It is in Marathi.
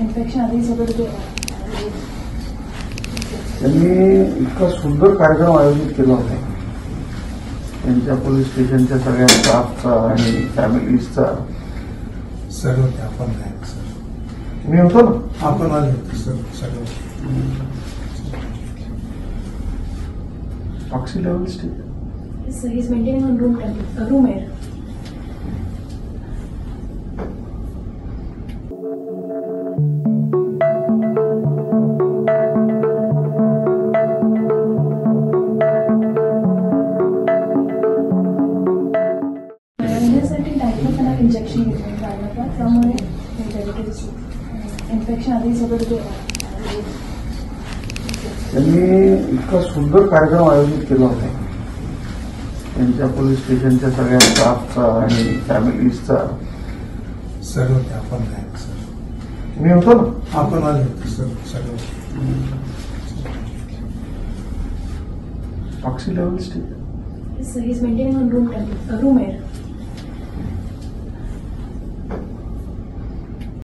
इन्फेक्शन आधीच वगैरे त्यांनी इतका सुंदर कार्यक्रम आयोजित केला होता. त्यांच्या पोलीस स्टेशनच्या सगळ्या स्टाफचा आणि फॅमिलीजचा. सर्व आपण नाही सर, मी होतो ना, आपण आले होते सर सर्व. ऑक्सी लेवल्स ठीक आहे. So he's maintaining on room air. यासाठी डायक्लोफेनाक इंजेक्शन घेतलं कारण त्यामुळे इन्फेक्शन आधीच वगैरे त्यांनी इतका सुंदर कार्यक्रम आयोजित केला होता. त्यांच्या पोलीस स्टेशनच्या सगळ्या स्टाफचा आणि फॅमिलीजचा. सर्व आपण नाही सर, मी होतो ना, आपण आले होते सर सर्व. ऑक्सी लेवल्स ठीक आहे. So he's maintaining on room air.